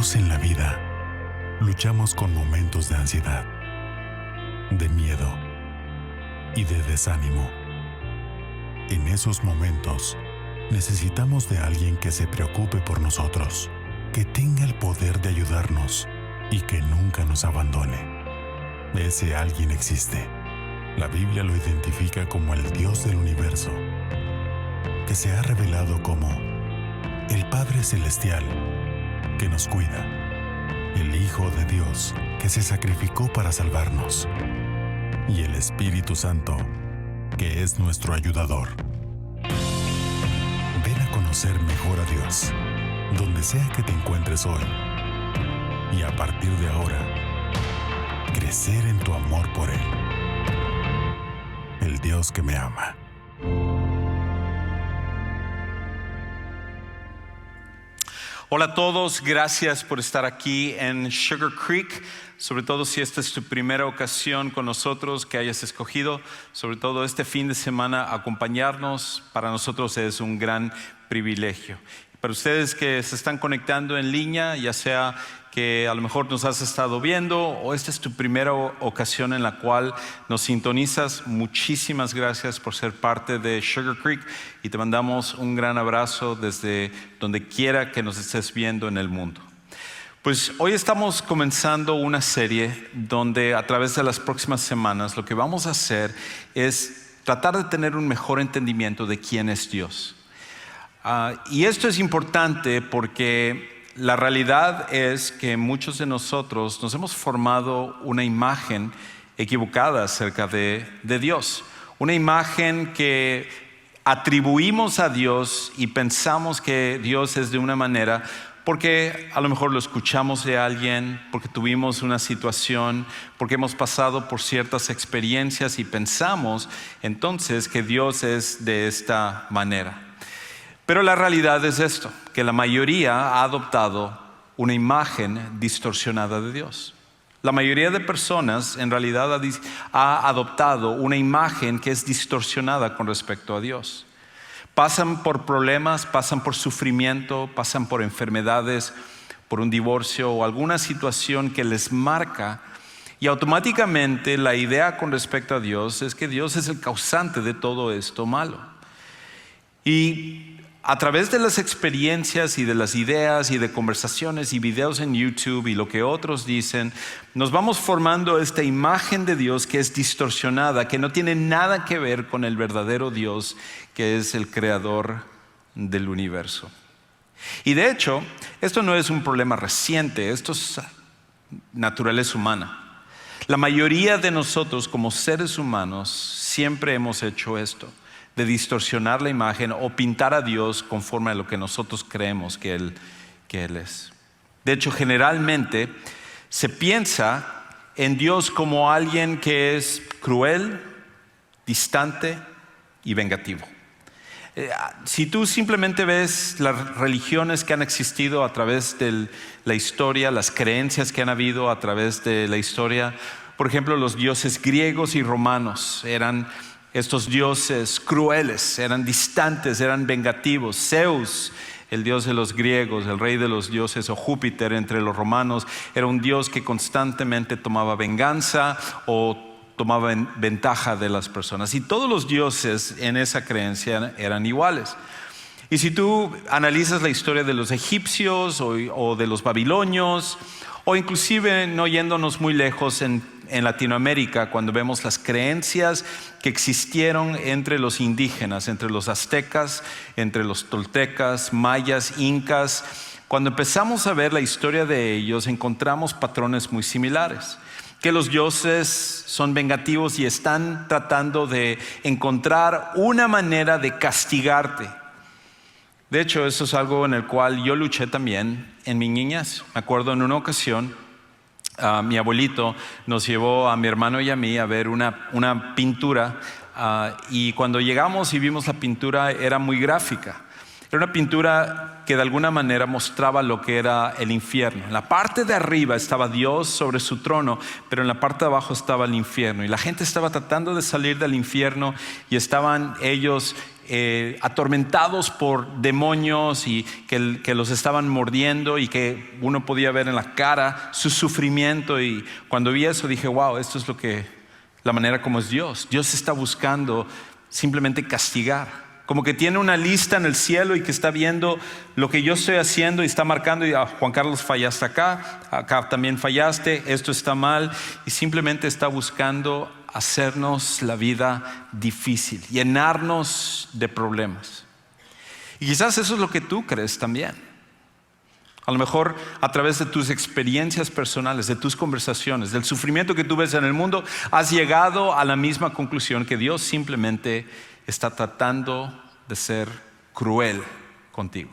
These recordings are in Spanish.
Todos en la vida luchamos con momentos de ansiedad, de miedo y de desánimo. En esos momentos necesitamos de alguien que se preocupe por nosotros, que tenga el poder de ayudarnos y que nunca nos abandone. Ese alguien existe. La Biblia lo identifica como el Dios del universo, que se ha revelado como el Padre Celestial, que nos cuida, el Hijo de Dios, que se sacrificó para salvarnos, y el Espíritu Santo, que es nuestro ayudador. Ven a conocer mejor a Dios, donde sea que te encuentres hoy, y a partir de ahora, crecer en tu amor por Él, el Dios que me ama. Hola a todos, gracias por estar aquí en Sugar Creek, sobre todo si esta es tu primera ocasión con nosotros, que hayas escogido, sobre todo este fin de semana, acompañarnos. Para nosotros es un gran privilegio. Para ustedes que se están conectando en línea, ya sea que a lo mejor nos has estado viendo o esta es tu primera ocasión en la cual nos sintonizas, muchísimas gracias por ser parte de Sugar Creek y te mandamos un gran abrazo desde donde quiera que nos estés viendo en el mundo. Pues hoy estamos comenzando una serie donde a través de las próximas semanas lo que vamos a hacer es tratar de tener un mejor entendimiento de quién es Dios. Y esto es importante porque la realidad es que muchos de nosotros nos hemos formado una imagen equivocada acerca de Dios. Una imagen que atribuimos a Dios y pensamos que Dios es de una manera porque a lo mejor lo escuchamos de alguien, porque tuvimos una situación, porque hemos pasado por ciertas experiencias y pensamos entonces que Dios es de esta manera. Pero la realidad es esto, que la mayoría ha adoptado una imagen distorsionada de Dios. La mayoría de personas en realidad ha adoptado una imagen que es distorsionada con respecto a Dios. Pasan por problemas, pasan por sufrimiento, pasan por enfermedades, por un divorcio o alguna situación que les marca y automáticamente la idea con respecto a Dios es que Dios es el causante de todo esto malo. Y a través de las experiencias y de las ideas y de conversaciones y videos en YouTube y lo que otros dicen, nos vamos formando esta imagen de Dios que es distorsionada, que no tiene nada que ver con el verdadero Dios, que es el creador del universo. Y de hecho, esto no es un problema reciente, esto es naturaleza humana. La mayoría de nosotros como seres humanos siempre hemos hecho esto, de distorsionar la imagen o pintar a Dios conforme a lo que nosotros creemos que Él es. De hecho, generalmente se piensa en Dios como alguien que es cruel, distante y vengativo. Si tú simplemente ves las religiones que han existido a través de la historia, las creencias que han habido a través de la historia, por ejemplo, los dioses griegos y romanos eran estos dioses crueles, eran distantes, eran vengativos. Zeus, el dios de los griegos, el rey de los dioses, o Júpiter entre los romanos, era un dios que constantemente tomaba venganza o tomaba ventaja de las personas. Y todos los dioses en esa creencia eran iguales. Y si tú analizas la historia de los egipcios o de los babilonios, o inclusive no yéndonos muy lejos en Latinoamérica, cuando vemos las creencias que existieron entre los indígenas, entre los aztecas, entre los toltecas, mayas, incas, cuando empezamos a ver la historia de ellos, encontramos patrones muy similares. Que los dioses son vengativos y están tratando de encontrar una manera de castigarte. De hecho, eso es algo en el cual yo luché también en mi niñez. Me acuerdo en una ocasión, mi abuelito nos llevó a mi hermano y a mí a ver una pintura y cuando llegamos y vimos la pintura era muy gráfica. Era una pintura que de alguna manera mostraba lo que era el infierno. En la parte de arriba estaba Dios sobre su trono, pero en la parte de abajo estaba el infierno. Y la gente estaba tratando de salir del infierno y estaban ellos atormentados por demonios y que los estaban mordiendo y que uno podía ver en la cara su sufrimiento. Y cuando vi eso dije, wow, esto es la manera como es Dios. Dios está buscando simplemente castigar. Como que tiene una lista en el cielo y que está viendo lo que yo estoy haciendo y está marcando, y Juan Carlos, fallaste acá también fallaste, esto está mal, y simplemente está buscando hacernos la vida difícil, llenarnos de problemas. Y quizás eso es lo que tú crees también. A lo mejor a través de tus experiencias personales, de tus conversaciones, del sufrimiento que tú ves en el mundo, has llegado a la misma conclusión, que Dios simplemente está tratando de ser cruel contigo.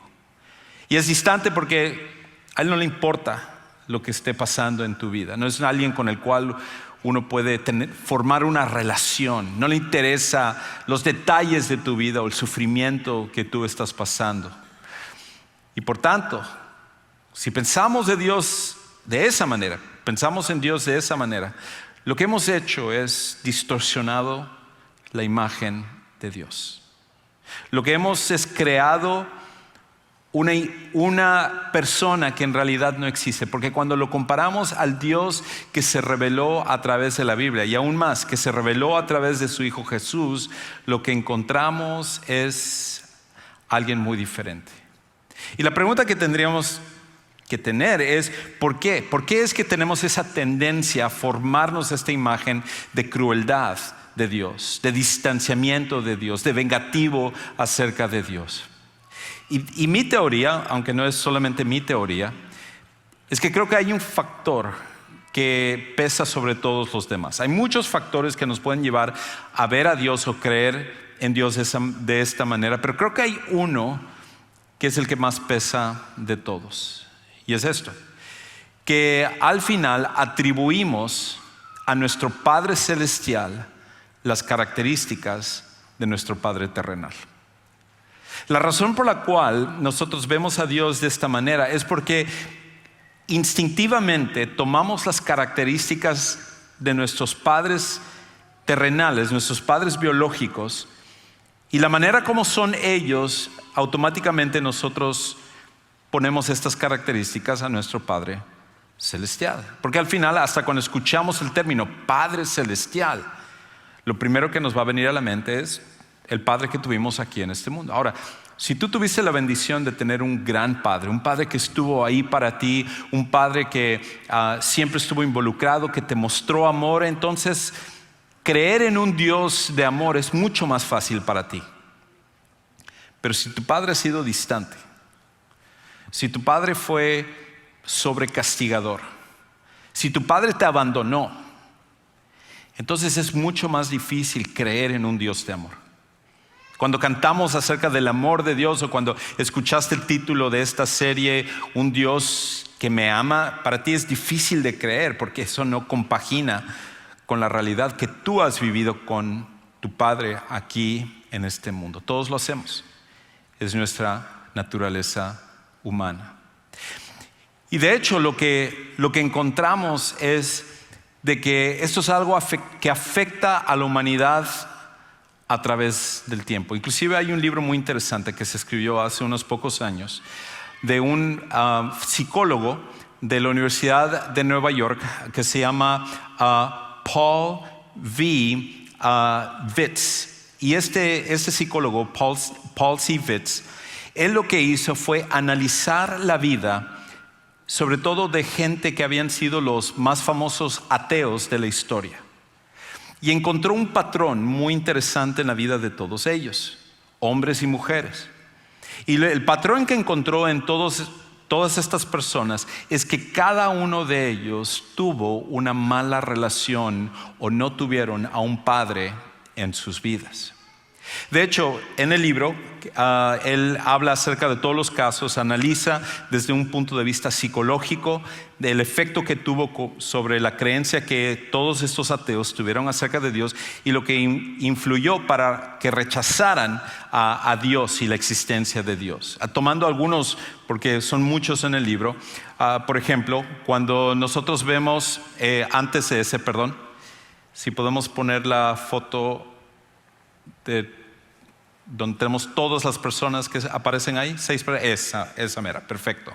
Y es distante porque a Él no le importa lo que esté pasando en tu vida. No es alguien con el cual uno puede formar una relación. No le interesa los detalles de tu vida o el sufrimiento que tú estás pasando. Y por tanto, si pensamos de Dios de esa manera, pensamos en Dios de esa manera, lo que hemos hecho es distorsionado la imagen de Dios. Lo que hemos es creado una persona que en realidad no existe, porque cuando lo comparamos al Dios que se reveló a través de la Biblia, y aún más, que se reveló a través de su Hijo Jesús, lo que encontramos es alguien muy diferente. Y la pregunta que tendríamos que tener es, ¿por qué? ¿Por qué es que tenemos esa tendencia a formarnos esta imagen de crueldad de Dios, de distanciamiento de Dios, de vengativo acerca de Dios? Y mi teoría, aunque no es solamente mi teoría, es que creo que hay un factor que pesa sobre todos los demás. Hay muchos factores que nos pueden llevar a ver a Dios o creer en Dios de esta manera, pero creo que hay uno que es el que más pesa de todos. Y es esto, que al final atribuimos a nuestro Padre Celestial las características de nuestro Padre terrenal. La razón por la cual nosotros vemos a Dios de esta manera es porque instintivamente tomamos las características de nuestros padres terrenales, nuestros padres biológicos, y la manera como son ellos, automáticamente nosotros ponemos estas características a nuestro Padre Celestial. Porque al final, hasta cuando escuchamos el término Padre Celestial, lo primero que nos va a venir a la mente es el Padre que tuvimos aquí en este mundo. Ahora, si tú tuviste la bendición de tener un gran Padre, un Padre que estuvo ahí para ti, un Padre que siempre estuvo involucrado, que te mostró amor, entonces creer en un Dios de amor es mucho más fácil para ti. Pero si tu Padre ha sido distante, si tu padre fue sobrecastigador, si tu padre te abandonó, entonces es mucho más difícil creer en un Dios de amor. Cuando cantamos acerca del amor de Dios, o cuando escuchaste el título de esta serie, Un Dios que me ama, para ti es difícil de creer porque eso no compagina con la realidad que tú has vivido con tu Padre aquí en este mundo. Todos lo hacemos, es nuestra naturaleza humana. Y de hecho lo que encontramos es de que esto es algo que afecta a la humanidad a través del tiempo. Inclusive hay un libro muy interesante que se escribió hace unos pocos años de un psicólogo de la Universidad de Nueva York que se llama Paul V. Vitz. Y este psicólogo, Paul C. Vitz, él lo que hizo fue analizar la vida, sobre todo de gente que habían sido los más famosos ateos de la historia. Y encontró un patrón muy interesante en la vida de todos ellos, hombres y mujeres. Y el patrón que encontró en todas estas personas es que cada uno de ellos tuvo una mala relación o no tuvieron a un padre en sus vidas. De hecho, en el libro, él habla acerca de todos los casos, analiza desde un punto de vista psicológico del efecto que tuvo sobre la creencia que todos estos ateos tuvieron acerca de Dios y lo que influyó para que rechazaran a Dios y la existencia de Dios. Tomando algunos, porque son muchos en el libro, por ejemplo, cuando nosotros vemos, antes de ese, si podemos poner la foto donde tenemos todas las personas que aparecen ahí, esa mera, perfecto.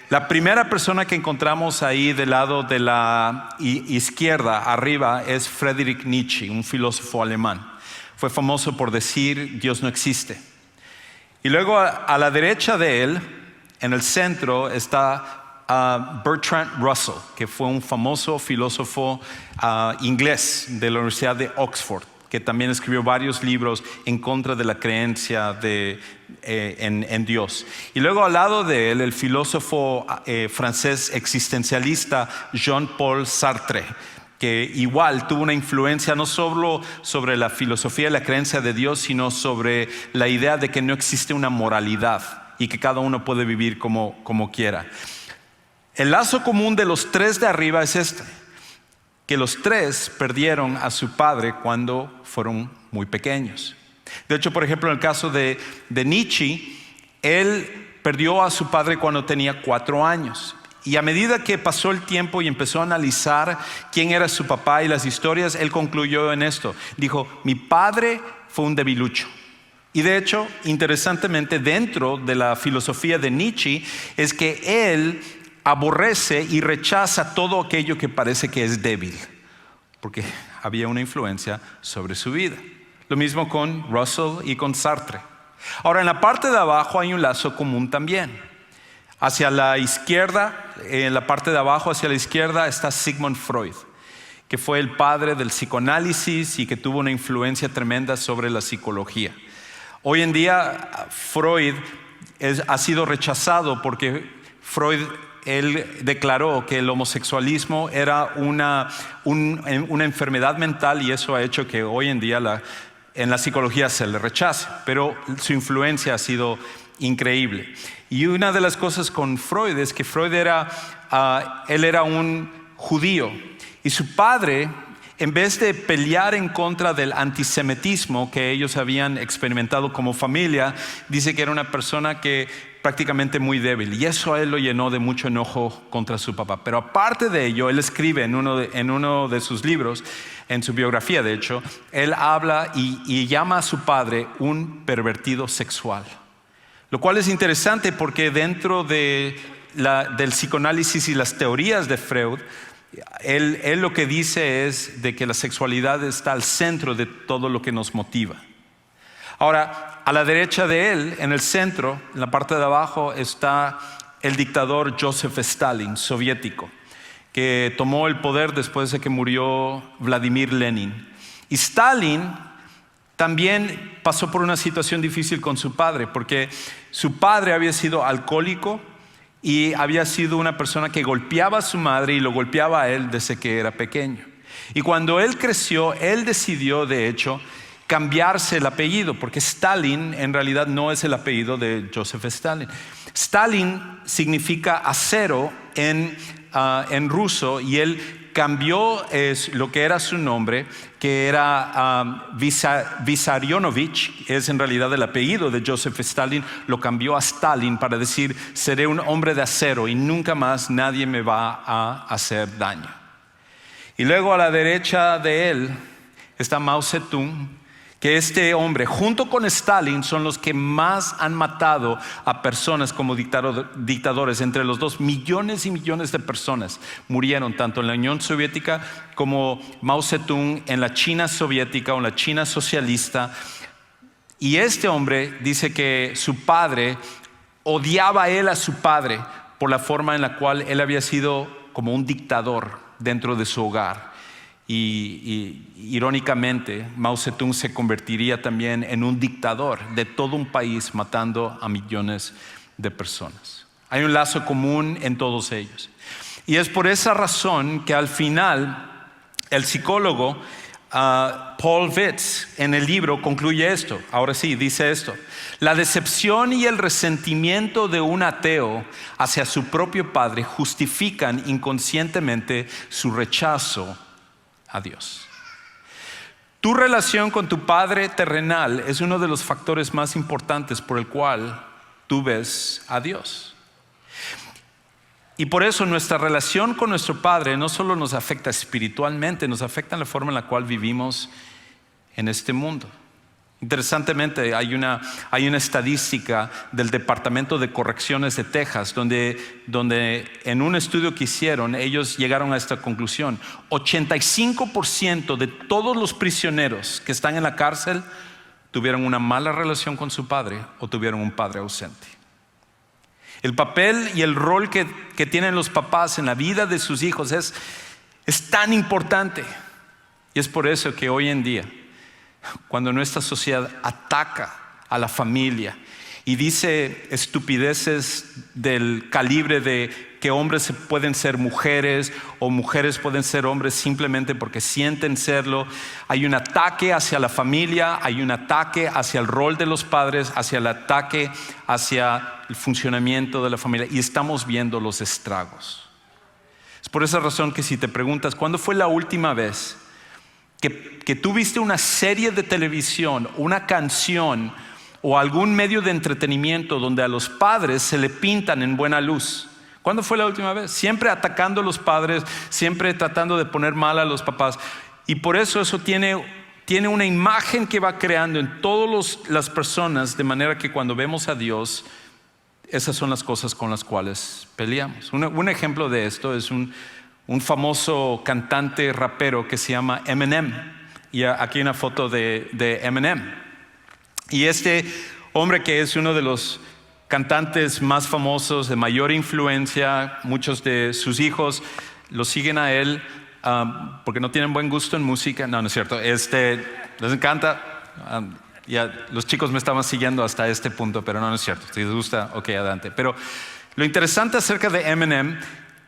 La primera persona que encontramos ahí del lado de la izquierda, arriba, es Friedrich Nietzsche, un filósofo alemán. Fue famoso por decir, Dios no existe. Y luego a la derecha de él, en el centro, está Bertrand Russell, que fue un famoso filósofo inglés de la Universidad de Oxford, que también escribió varios libros en contra de la creencia en Dios. Y luego al lado de él, el filósofo francés existencialista Jean-Paul Sartre, que igual tuvo una influencia no solo sobre la filosofía y la creencia de Dios, sino sobre la idea de que no existe una moralidad y que cada uno puede vivir como quiera. El lazo común de los tres de arriba es que los tres perdieron a su padre cuando fueron muy pequeños. De hecho, por ejemplo, en el caso de Nietzsche, él perdió a su padre cuando tenía 4 años. Y a medida que pasó el tiempo y empezó a analizar quién era su papá y las historias, él concluyó en esto. Dijo, mi padre fue un debilucho. Y de hecho, interesantemente, dentro de la filosofía de Nietzsche, es que él aborrece y rechaza todo aquello que parece que es débil, porque había una influencia sobre su vida. Lo mismo con Russell y con Sartre. Ahora, en la parte de abajo hay un lazo común también. Hacia la izquierda, en la parte de abajo hacia la izquierda está Sigmund Freud, que fue el padre del psicoanálisis y que tuvo una influencia tremenda sobre la psicología. Hoy en día Freud ha sido rechazado porque Freud, él declaró que el homosexualismo era una enfermedad mental, y eso ha hecho que hoy en día en la psicología se le rechace, pero su influencia ha sido increíble. Y una de las cosas con Freud es que Freud él era un judío, y su padre, en vez de pelear en contra del antisemitismo que ellos habían experimentado como familia, dice que era una persona que prácticamente muy débil, y eso a él lo llenó de mucho enojo contra su papá. Pero aparte de ello, él escribe en uno de sus libros, en su biografía de hecho, él habla y llama a su padre un pervertido sexual, lo cual es interesante porque dentro del psicoanálisis y las teorías de Freud, él lo que dice es de que la sexualidad está al centro de todo lo que nos motiva. Ahora, a la derecha de él, en el centro, en la parte de abajo, está el dictador Joseph Stalin, soviético, que tomó el poder después de que murió Vladimir Lenin. Y Stalin también pasó por una situación difícil con su padre, porque su padre había sido alcohólico y había sido una persona que golpeaba a su madre y lo golpeaba a él desde que era pequeño. Y cuando él creció, él decidió, de hecho, cambiarse el apellido, porque Stalin en realidad no es el apellido de Joseph Stalin. Stalin significa acero en ruso, y él cambió lo que era su nombre, que era Vissarionovich, es en realidad el apellido de Joseph Stalin, lo cambió a Stalin para decir, seré un hombre de acero y nunca más nadie me va a hacer daño. Y luego a la derecha de él está Mao Zedong, que este hombre junto con Stalin son los que más han matado a personas como dictadores. Entre los dos, millones y millones de personas murieron tanto en la Unión Soviética como Mao Zedong en la China soviética o en la China socialista. Y este hombre dice que su padre odiaba a él a su padre por la forma en la cual él había sido como un dictador dentro de su hogar. Y irónicamente, Mao Zedong se convertiría también en un dictador de todo un país, matando a millones de personas. Hay un lazo común en todos ellos. Y es por esa razón que al final el psicólogo Paul Vitz en el libro concluye esto. Ahora sí, dice esto: la decepción y el resentimiento de un ateo hacia su propio padre justifican inconscientemente su rechazo a Dios. Tu relación con tu padre terrenal es uno de los factores más importantes por el cual tú ves a Dios. Y por eso nuestra relación con nuestro padre no solo nos afecta espiritualmente, nos afecta en la forma en la cual vivimos en este mundo. Interesantemente, hay una estadística del Departamento de Correcciones de Texas donde en un estudio que hicieron, ellos llegaron a esta conclusión: 85% de todos los prisioneros que están en la cárcel tuvieron una mala relación con su padre o tuvieron un padre ausente. El papel y el rol que tienen los papás en la vida de sus hijos es tan importante. Y es por eso que hoy en día, cuando nuestra sociedad ataca a la familia y dice estupideces del calibre de que hombres pueden ser mujeres o mujeres pueden ser hombres simplemente porque sienten serlo, hay un ataque hacia la familia, hay un ataque hacia el rol de los padres, hacia el ataque hacia el funcionamiento de la familia, y estamos viendo los estragos. Es por esa razón que si te preguntas ¿cuándo fue la última vez que tú viste una serie de televisión, una canción o algún medio de entretenimiento donde a los padres se le pintan en buena luz? ¿Cuándo fue la última vez? Siempre atacando a los padres, siempre tratando de poner mal a los papás. Y por eso tiene una imagen que va creando en todas las personas, de manera que cuando vemos a Dios, esas son las cosas con las cuales peleamos. Un ejemplo de esto es un famoso cantante rapero que se llama Eminem. Y aquí hay una foto de Eminem. Y este hombre, que es uno de los cantantes más famosos, de mayor influencia, muchos de sus hijos lo siguen a él porque no tienen buen gusto en música. No es cierto. Les encanta. Ya los chicos me estaban siguiendo hasta este punto, pero no es cierto. Si les gusta, ok, adelante. Pero lo interesante acerca de Eminem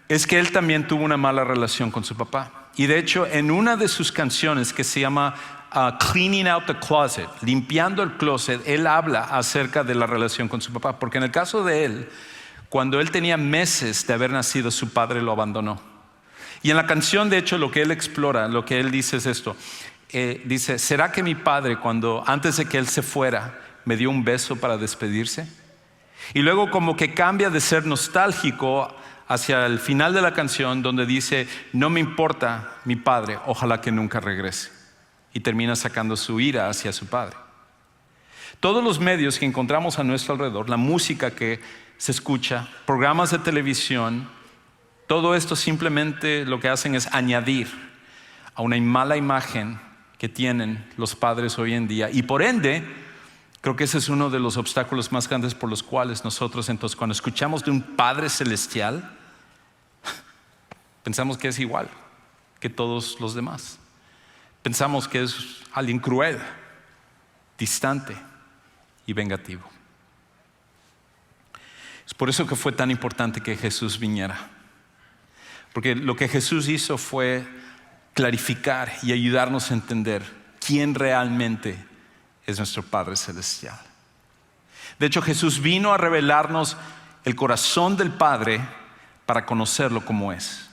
es que él también tuvo una mala relación con su papá. Y de hecho, en una de sus canciones que se llama Cleaning Out the Closet, limpiando el closet, él habla acerca de la relación con su papá. Porque en el caso de él, cuando él tenía meses de haber nacido, su padre lo abandonó. Y en la canción, de hecho, lo que él explora, lo que él dice es esto. Dice: ¿será que mi padre, antes de que él se fuera, me dio un beso para despedirse? Y luego como que cambia de ser nostálgico hacia el final de la canción, donde dice: no me importa mi padre, ojalá que nunca regrese. Y termina sacando su ira hacia su padre. Todos los medios que encontramos a nuestro alrededor, la música que se escucha, programas de televisión, todo esto simplemente lo que hacen es añadir a una mala imagen que tienen los padres hoy en día. Y por ende, creo que ese es uno de los obstáculos más grandes por los cuales nosotros, entonces, cuando escuchamos de un Padre Celestial, pensamos que es igual que todos los demás. Pensamos que es alguien cruel, distante y vengativo. Es por eso que fue tan importante que Jesús viniera. Porque lo que Jesús hizo fue clarificar y ayudarnos a entender quién realmente es nuestro Padre Celestial. De hecho, Jesús vino a revelarnos el corazón del Padre para conocerlo como es.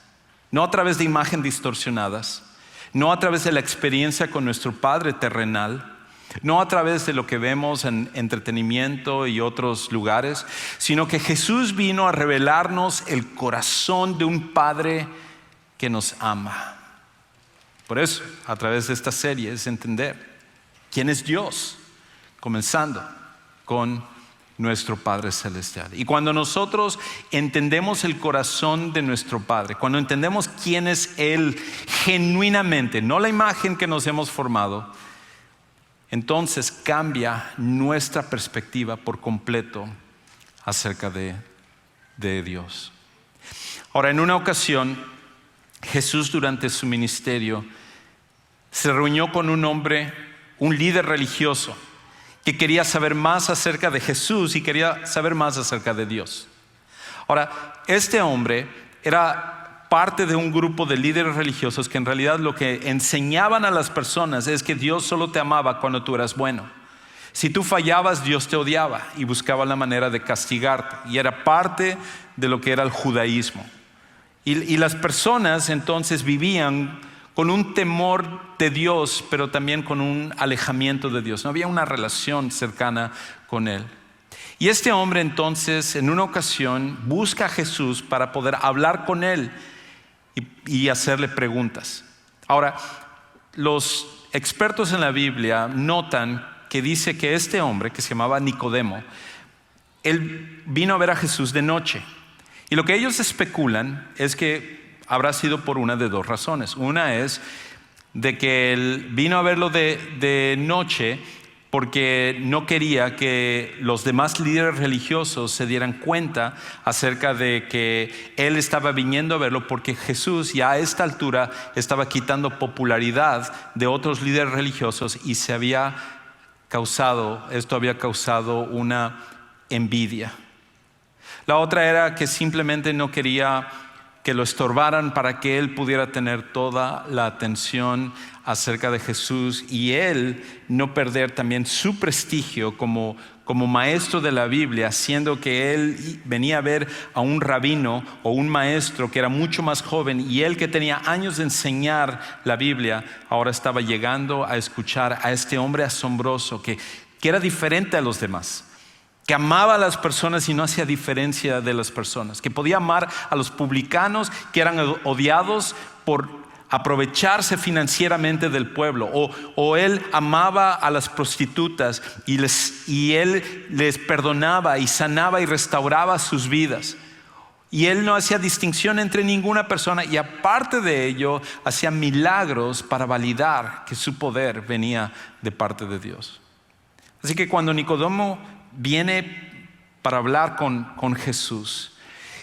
No a través de imágenes distorsionadas, no a través de la experiencia con nuestro Padre terrenal, no a través de lo que vemos en entretenimiento y otros lugares, sino que Jesús vino a revelarnos el corazón de un Padre que nos ama. Por eso, a través de esta serie es entender quién es Dios, comenzando con nuestro Padre Celestial. Y cuando nosotros entendemos el corazón de nuestro Padre, cuando entendemos quién es Él genuinamente, no la imagen que nos hemos formado, entonces cambia nuestra perspectiva por completo acerca de Dios. Ahora, en una ocasión, Jesús, durante su ministerio, se reunió con un hombre, un líder religioso, que quería saber más acerca de Jesús y quería saber más acerca de Dios. Ahora, este hombre era parte de un grupo de líderes religiosos que en realidad lo que enseñaban a las personas es que Dios solo te amaba cuando tú eras bueno. Si tú fallabas, Dios te odiaba y buscaba la manera de castigarte. Y era parte de lo que era el judaísmo. Y las personas entonces vivían con un temor de Dios, pero también con un alejamiento de Dios. No había una relación cercana con Él. Y este hombre entonces, en una ocasión, busca a Jesús para poder hablar con Él y hacerle preguntas. Ahora, los expertos en la Biblia notan que dice que este hombre, que se llamaba Nicodemo, él vino a ver a Jesús de noche. Y lo que ellos especulan es que habrá sido por una de dos razones. Una es de que él vino a verlo de noche porque no quería que los demás líderes religiosos se dieran cuenta acerca de que él estaba viniendo a verlo, porque Jesús ya a esta altura estaba quitando popularidad de otros líderes religiosos y esto había causado una envidia. La otra era que simplemente no quería que lo estorbaran para que él pudiera tener toda la atención acerca de Jesús y él no perder también su prestigio como maestro de la Biblia, siendo que él venía a ver a un rabino o un maestro que era mucho más joven, y él, que tenía años de enseñar la Biblia, ahora estaba llegando a escuchar a este hombre asombroso que era diferente a los demás, que amaba a las personas y no hacía diferencia de las personas, que podía amar a los publicanos que eran odiados por aprovecharse financieramente del pueblo, o él amaba a las prostitutas y él les perdonaba y sanaba y restauraba sus vidas, y él no hacía distinción entre ninguna persona, y aparte de ello hacía milagros para validar que su poder venía de parte de Dios. Así que cuando Nicodemo viene para hablar con Jesús,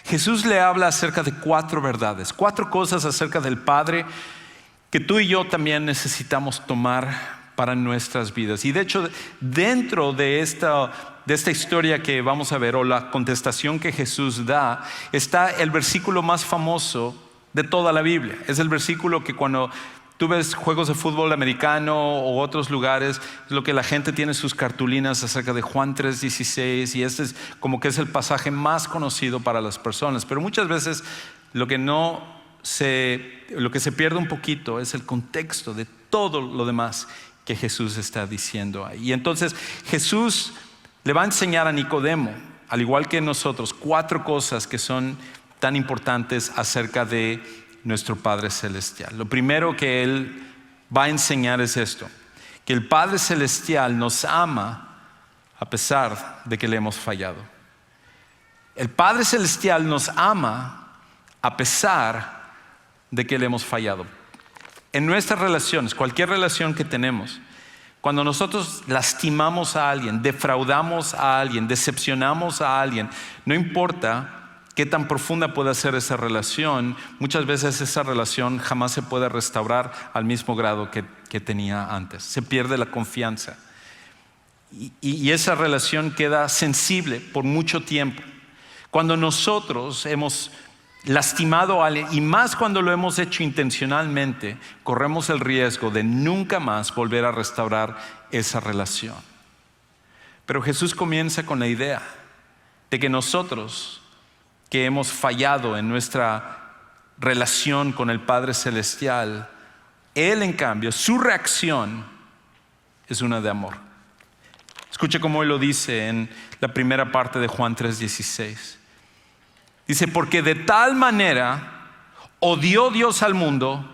Jesús le habla acerca de 4 verdades, 4 cosas acerca del Padre que tú y yo también necesitamos tomar para nuestras vidas. Y de hecho, dentro de esta historia que vamos a ver, o la contestación que Jesús da, está el versículo más famoso de toda la Biblia. Es el versículo que cuando tú ves juegos de fútbol americano o otros lugares, es lo que la gente tiene sus cartulinas acerca de Juan 3:16, y este es como que es el pasaje más conocido para las personas. Pero muchas veces lo que se pierde un poquito es el contexto de todo lo demás que Jesús está diciendo ahí. Y entonces Jesús le va a enseñar a Nicodemo, al igual que nosotros, 4 cosas que son tan importantes acerca de nuestro Padre Celestial. Lo primero que Él va a enseñar es esto: que el Padre Celestial nos ama a pesar de que le hemos fallado. El Padre Celestial nos ama a pesar de que le hemos fallado. En nuestras relaciones, cualquier relación que tenemos, cuando nosotros lastimamos a alguien, defraudamos a alguien, decepcionamos a alguien, no importa qué tan profunda puede ser esa relación, muchas veces esa relación jamás se puede restaurar al mismo grado que tenía antes. Se pierde la confianza y esa relación queda sensible por mucho tiempo. Cuando nosotros hemos lastimado a alguien, y más cuando lo hemos hecho intencionalmente, corremos el riesgo de nunca más volver a restaurar esa relación. Pero Jesús comienza con la idea de que nosotros, que hemos fallado en nuestra relación con el Padre Celestial, Él, en cambio, su reacción es una de amor. Escuche cómo Él lo dice en la primera parte de Juan 3:16. Dice: porque de tal manera odió Dios al mundo,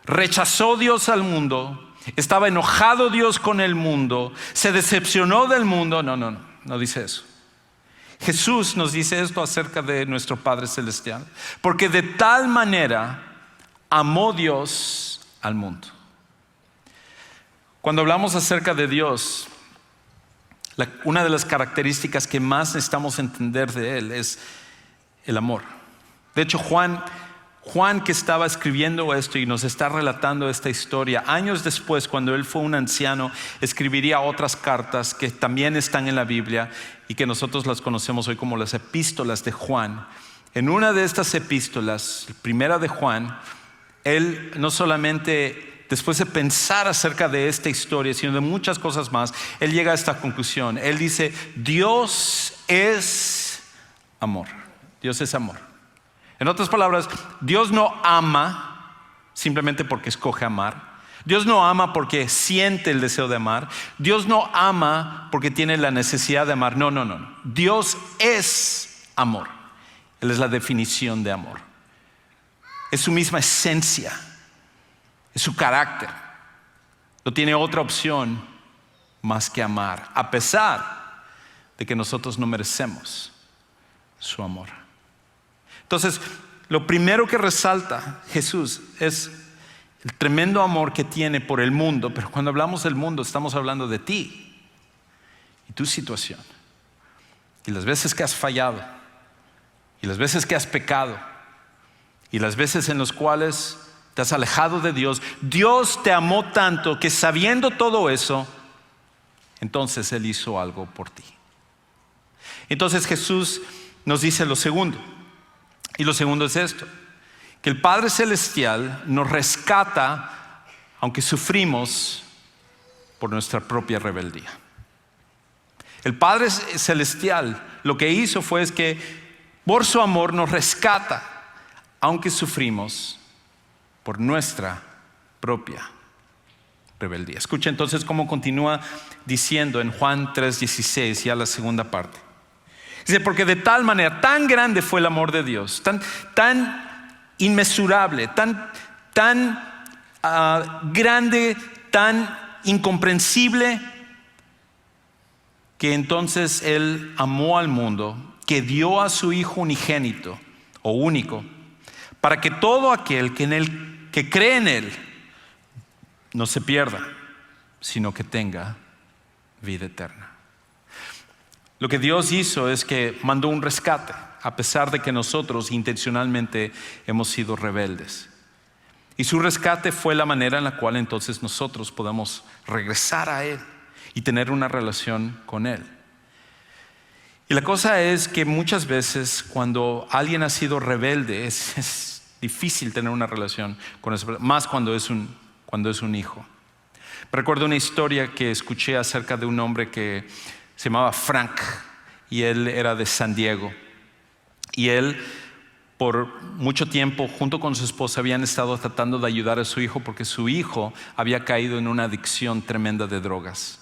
rechazó Dios al mundo, estaba enojado Dios con el mundo, se decepcionó del mundo. No dice eso. Jesús nos dice esto acerca de nuestro Padre Celestial: porque de tal manera amó Dios al mundo. Cuando hablamos acerca de Dios, una de las características que más necesitamos entender de Él es el amor. De hecho, Juan, que estaba escribiendo esto y nos está relatando esta historia, años después, cuando él fue un anciano, escribiría otras cartas que también están en la Biblia y que nosotros las conocemos hoy como las epístolas de Juan. En una de estas epístolas, primera de Juan, él no solamente, después de pensar acerca de esta historia, sino de muchas cosas más, él llega a esta conclusión. Él dice: Dios es amor. Dios es amor. En otras palabras, Dios no ama simplemente porque escoge amar. Dios no ama porque siente el deseo de amar. Dios no ama porque tiene la necesidad de amar. No. Dios es amor. Él es la definición de amor. Es su misma esencia. Es su carácter. No tiene otra opción más que amar, a pesar de que nosotros no merecemos su amor. Entonces, lo primero que resalta Jesús es el tremendo amor que tiene por el mundo, pero cuando hablamos del mundo estamos hablando de ti y tu situación, y las veces que has fallado, y las veces que has pecado, y las veces en las cuales te has alejado de Dios. Dios te amó tanto que, sabiendo todo eso, entonces Él hizo algo por ti. Entonces Jesús nos dice lo segundo, y lo segundo es esto: que el Padre Celestial nos rescata aunque sufrimos por nuestra propia rebeldía. El Padre Celestial lo que hizo fue que por su amor nos rescata aunque sufrimos por nuestra propia rebeldía. Escucha entonces cómo continúa diciendo en Juan 3:16, ya la segunda parte. Dice: porque de tal manera, tan grande fue el amor de Dios, tan inmesurable, tan grande, tan incomprensible, que entonces Él amó al mundo, que dio a su Hijo unigénito o único, para que todo aquel que cree en Él no se pierda, sino que tenga vida eterna. Lo que Dios hizo es que mandó un rescate, a pesar de que nosotros intencionalmente hemos sido rebeldes. Y su rescate fue la manera en la cual entonces nosotros podamos regresar a Él y tener una relación con Él. Y la cosa es que muchas veces cuando alguien ha sido rebelde es difícil tener una relación con eso, más cuando es un hijo. Recuerdo una historia que escuché acerca de un hombre que se llamaba Frank, y él era de San Diego. Y él, por mucho tiempo, junto con su esposa, habían estado tratando de ayudar a su hijo, porque su hijo había caído en una adicción tremenda de drogas.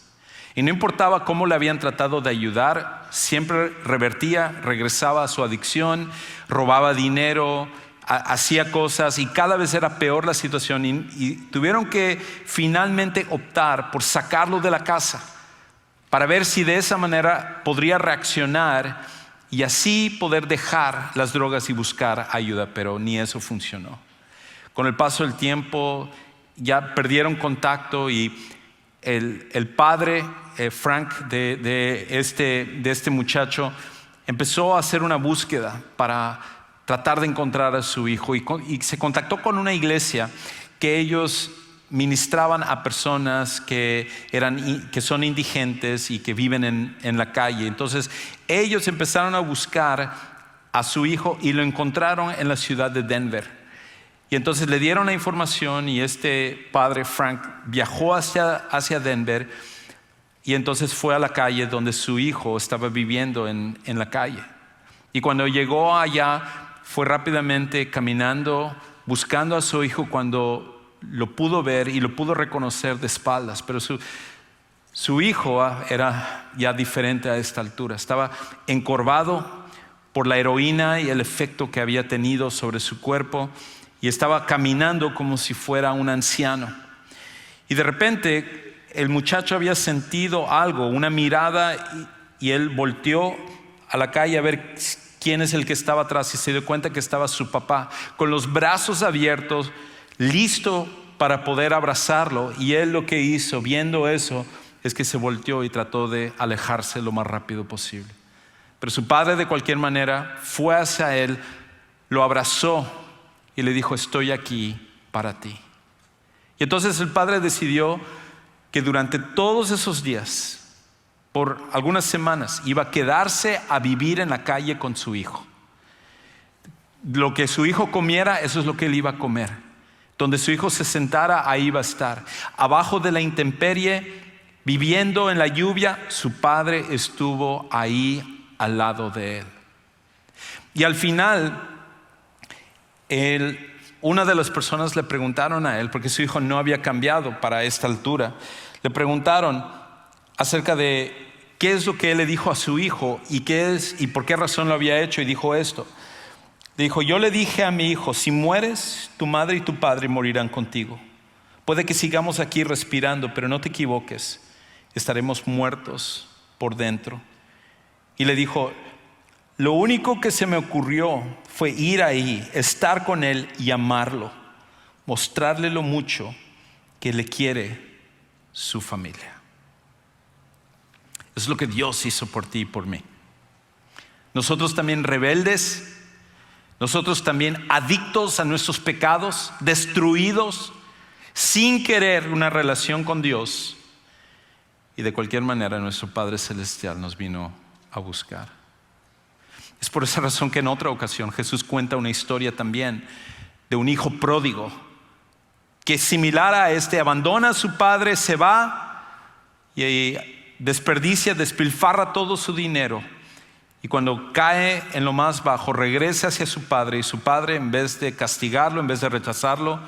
Y no importaba cómo le habían tratado de ayudar, siempre revertía, regresaba a su adicción, robaba dinero, hacía cosas, y cada vez era peor la situación, y tuvieron que finalmente optar por sacarlo de la casa para ver si de esa manera podría reaccionar y así poder dejar las drogas y buscar ayuda, pero ni eso funcionó. Con el paso del tiempo ya perdieron contacto, y el padre Frank de este muchacho empezó a hacer una búsqueda para tratar de encontrar a su hijo, y se contactó con una iglesia que ellos ministraban a personas que son indigentes y que viven en la calle. Entonces ellos empezaron a buscar a su hijo y lo encontraron en la ciudad de Denver. Y entonces le dieron la información, y este padre Frank viajó hacia Denver, y entonces fue a la calle donde su hijo estaba viviendo en la calle. Y cuando llegó allá, fue rápidamente caminando, buscando a su hijo, cuando lo pudo ver y lo pudo reconocer de espaldas. Pero su hijo era ya diferente a esta altura. Estaba encorvado por la heroína y el efecto que había tenido sobre su cuerpo, y estaba caminando como si fuera un anciano. Y de repente el muchacho había sentido algo, una mirada, y él volteó a la calle a ver quién es el que estaba atrás, y se dio cuenta que estaba su papá con los brazos abiertos, listo para poder abrazarlo. Y él lo que hizo, viendo eso, es que se volteó y trató de alejarse lo más rápido posible. Pero su padre, de cualquier manera, fue hacia él, lo abrazó y le dijo: estoy aquí para ti. Y entonces el padre decidió que durante todos esos días, por algunas semanas, iba a quedarse a vivir en la calle con su hijo. Lo que su hijo comiera, eso es lo que él iba a comer. Donde su hijo se sentara, ahí iba a estar. Abajo de la intemperie, viviendo en la lluvia, su padre estuvo ahí al lado de él. Y al final, una de las personas le preguntaron a él, porque su hijo no había cambiado para esta altura, le preguntaron acerca de qué es lo que él le dijo a su hijo, y por qué razón lo había hecho, y dijo esto. Dijo: yo le dije a mi hijo, si mueres, tu madre y tu padre morirán contigo. Puede que sigamos aquí respirando, pero no te equivoques. estaremos muertos por dentro. Y le dijo: lo único que se me ocurrió fue ir ahí, estar con él y amarlo, mostrarle lo mucho que le quiere su familia. Es lo que Dios hizo por ti y por mí. Nosotros también rebeldes, nosotros también adictos a nuestros pecados, destruidos, sin querer una relación con Dios. Y de cualquier manera nuestro Padre Celestial nos vino a buscar. Es por esa razón que en otra ocasión Jesús cuenta una historia también de un hijo pródigo que, similar a este, abandona a su padre, se va y desperdicia, despilfarra todo su dinero. Y cuando cae en lo más bajo, regresa hacia su padre, y su padre, en vez de castigarlo, en vez de rechazarlo,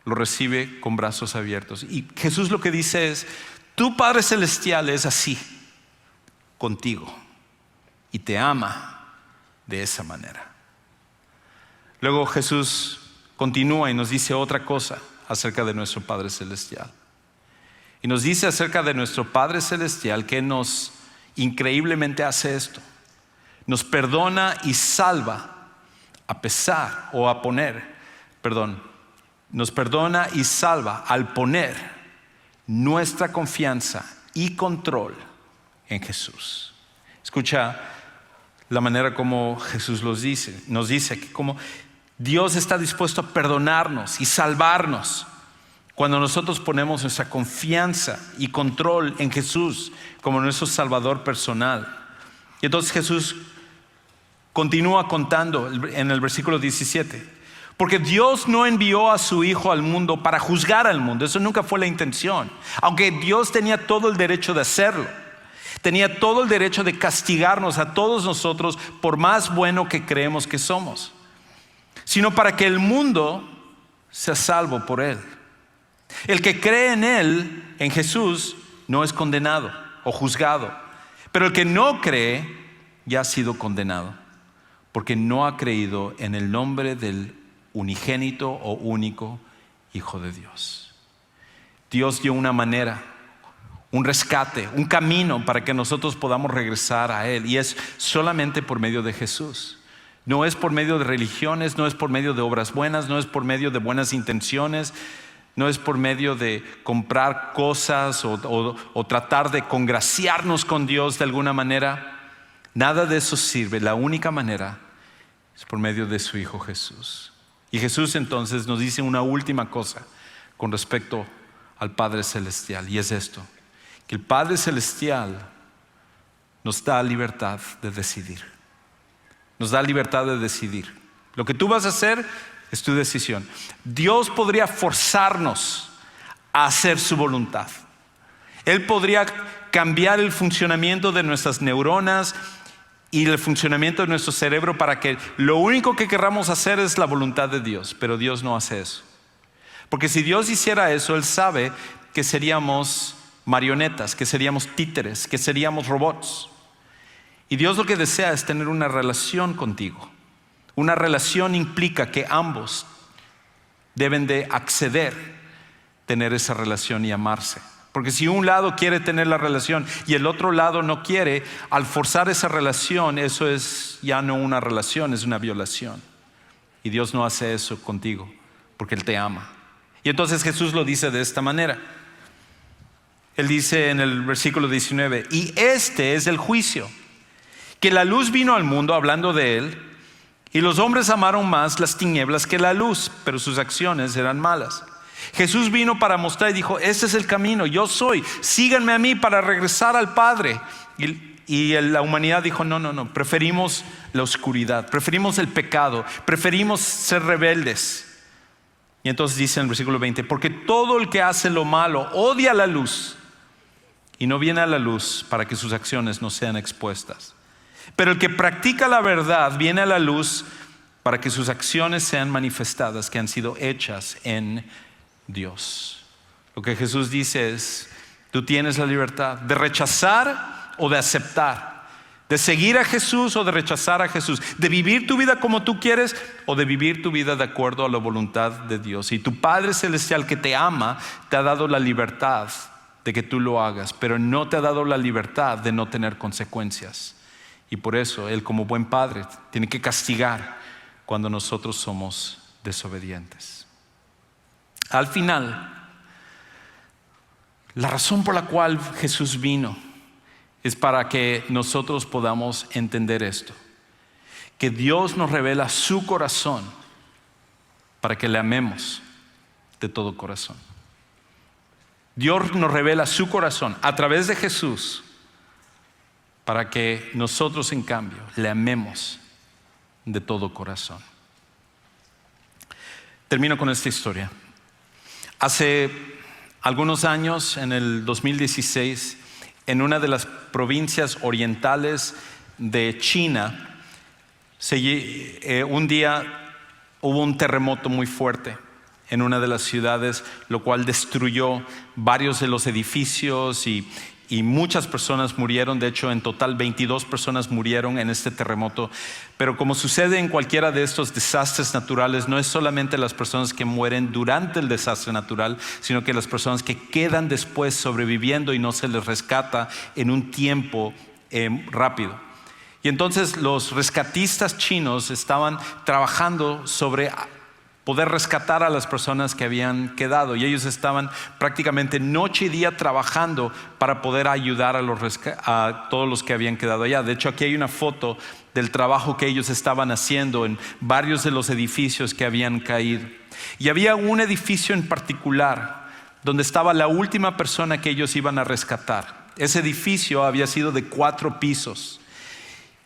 lo recibe con brazos abiertos. Y Jesús lo que dice es: tu Padre Celestial es así contigo y te ama de esa manera. Luego Jesús continúa y nos dice otra cosa acerca de nuestro Padre Celestial. Y nos dice acerca de nuestro Padre Celestial que nos increíblemente hace esto: nos perdona y salva nos perdona y salva al poner nuestra confianza y control en Jesús. Escucha la manera como Jesús nos dice que como Dios está dispuesto a perdonarnos y salvarnos cuando nosotros ponemos nuestra confianza y control en Jesús como nuestro Salvador personal. Y entonces Jesús continúa contando en el versículo 17: porque Dios no envió a su Hijo al mundo para juzgar al mundo. Eso nunca fue la intención. Aunque Dios tenía todo el derecho de hacerlo, tenía todo el derecho de castigarnos a todos nosotros por más bueno que creemos que somos, sino para que el mundo sea salvo por Él. El que cree en Él, en Jesús, no es condenado o juzgado, pero el que no cree ya ha sido condenado, porque no ha creído en el nombre del unigénito o único Hijo de Dios. Dios dio una manera, un rescate, un camino para que nosotros podamos regresar a Él, y es solamente por medio de Jesús. No es por medio de religiones, no es por medio de obras buenas, no es por medio de buenas intenciones, no es por medio de comprar cosas o tratar de congraciarnos con Dios de alguna manera. Nada de eso sirve. La única manera es por medio de su Hijo Jesús. Y Jesús entonces nos dice una última cosa con respecto al Padre Celestial, y es esto: que el Padre Celestial nos da libertad de decidir. Nos da libertad de decidir. Lo que tú vas a hacer es tu decisión. Dios podría forzarnos a hacer su voluntad. Él podría cambiar el funcionamiento de nuestras neuronas y el funcionamiento de nuestro cerebro para que lo único que queramos hacer es la voluntad de Dios. Pero Dios no hace eso. Porque si Dios hiciera eso, Él sabe que seríamos marionetas, que seríamos títeres, que seríamos robots. Y Dios lo que desea es tener una relación contigo. Una relación implica que ambos deben de acceder, tener esa relación y amarse. Porque si un lado quiere tener la relación y el otro lado no quiere, al forzar esa relación, eso es ya no una relación, es una violación. Y Dios no hace eso contigo, porque Él te ama. Y entonces Jesús lo dice de esta manera. Él dice en el versículo 19: y este es el juicio, que la luz vino al mundo, hablando de Él, y los hombres amaron más las tinieblas que la luz, pero sus acciones eran malas. Jesús vino para mostrar y dijo: este es el camino, yo soy, síganme a mí para regresar al Padre. Y la humanidad dijo: no, preferimos la oscuridad, preferimos el pecado, preferimos ser rebeldes. Y entonces dice en el versículo 20: porque todo el que hace lo malo odia la luz y no viene a la luz para que sus acciones no sean expuestas. Pero el que practica la verdad viene a la luz para que sus acciones sean manifestadas, que han sido hechas en Dios. Lo que Jesús dice es: tú tienes la libertad de rechazar o de aceptar, de seguir a Jesús o de rechazar a Jesús, de vivir tu vida como tú quieres o de vivir tu vida de acuerdo a la voluntad de Dios. Y tu Padre Celestial, que te ama, te ha dado la libertad de que tú lo hagas, pero no te ha dado la libertad de no tener consecuencias. Y por eso Él, como buen padre, tiene que castigar cuando nosotros somos desobedientes. Al final, la razón por la cual Jesús vino es para que nosotros podamos entender esto, que Dios nos revela su corazón para que le amemos de todo corazón. Dios nos revela su corazón a través de Jesús para que nosotros, en cambio, le amemos de todo corazón. Termino con esta historia. Hace algunos años, en el 2016, en una de las provincias orientales de China, un día hubo un terremoto muy fuerte en una de las ciudades, lo cual destruyó varios de los edificios y muchas personas murieron. De hecho, en total 22 personas murieron en este terremoto. Pero como sucede en cualquiera de estos desastres naturales, no es solamente las personas que mueren durante el desastre natural, sino que las personas que quedan después sobreviviendo y no se les rescata en un tiempo rápido. Y entonces los rescatistas chinos estaban trabajando sobre poder rescatar a las personas que habían quedado, y ellos estaban prácticamente noche y día trabajando para poder ayudar a todos los que habían quedado allá. De hecho, aquí hay una foto del trabajo que ellos estaban haciendo en varios de los edificios que habían caído. Y había un edificio en particular donde estaba la última persona que ellos iban a rescatar. Ese edificio había sido de 4 pisos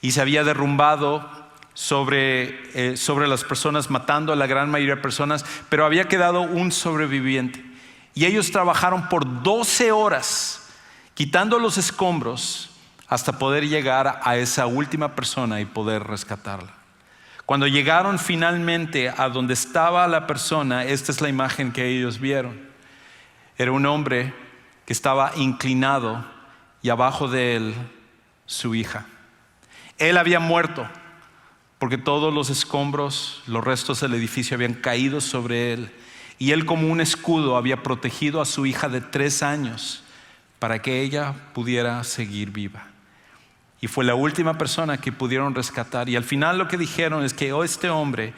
y se había derrumbado sobre las personas, matando a la gran mayoría de personas, pero había quedado un sobreviviente. Y ellos trabajaron por 12 horas quitando los escombros hasta poder llegar a esa última persona y poder rescatarla. Cuando llegaron finalmente a donde estaba la persona, esta es la imagen que ellos vieron. Era un hombre que estaba inclinado y abajo de él su hija. Él había muerto porque todos los escombros, los restos del edificio habían caído sobre él, y él, como un escudo, había protegido a su hija de 3 años para que ella pudiera seguir viva. Y fue la última persona que pudieron rescatar. Y al final lo que dijeron es que este hombre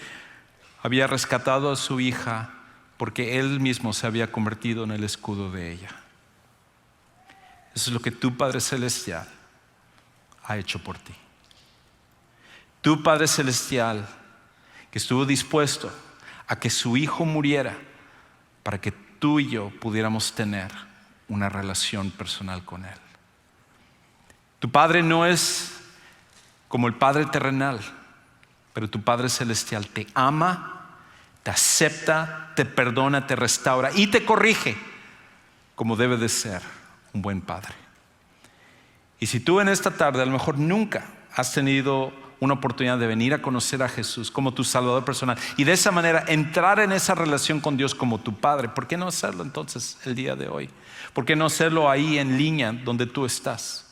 había rescatado a su hija porque él mismo se había convertido en el escudo de ella. Eso es lo que tu Padre Celestial ha hecho por ti. Tu Padre Celestial, que estuvo dispuesto a que su Hijo muriera para que tú y yo pudiéramos tener una relación personal con Él. Tu Padre no es como el Padre terrenal, pero tu Padre Celestial te ama, te acepta, te perdona, te restaura y te corrige como debe de ser un buen Padre. Y si tú en esta tarde a lo mejor nunca has tenido una oportunidad de venir a conocer a Jesús como tu Salvador personal y de esa manera entrar en esa relación con Dios como tu Padre, ¿por qué no hacerlo entonces el día de hoy? ¿Por qué no hacerlo ahí en línea donde tú estás?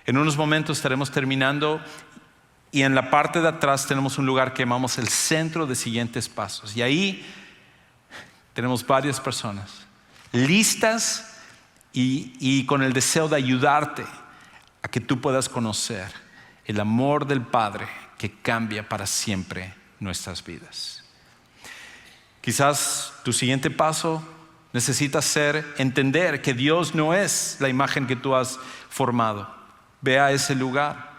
En unos momentos estaremos terminando y en la parte de atrás tenemos un lugar que llamamos el Centro de Siguientes Pasos, y ahí tenemos varias personas listas y con el deseo de ayudarte a que tú puedas conocer el amor del Padre que cambia para siempre nuestras vidas. Quizás tu siguiente paso necesita ser entender que Dios no es la imagen que tú has formado. Ve a ese lugar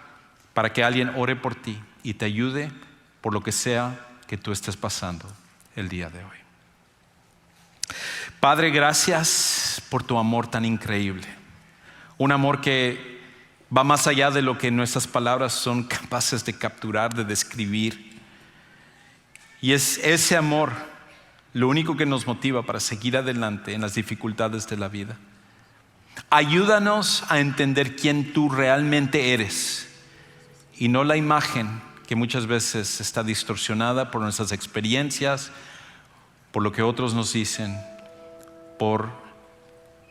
para que alguien ore por ti y te ayude por lo que sea que tú estés pasando el día de hoy. Padre, gracias por tu amor tan increíble. Un amor que va más allá de lo que nuestras palabras son capaces de capturar, de describir. Y es ese amor lo único que nos motiva para seguir adelante en las dificultades de la vida. Ayúdanos a entender quién tú realmente eres y no la imagen que muchas veces está distorsionada por nuestras experiencias, por lo que otros nos dicen, por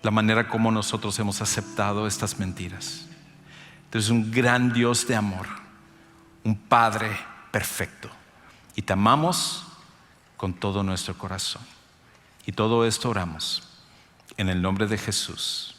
la manera como nosotros hemos aceptado estas mentiras. Tú eres un gran Dios de amor, un Padre perfecto, y te amamos con todo nuestro corazón. Y todo esto oramos en el nombre de Jesús.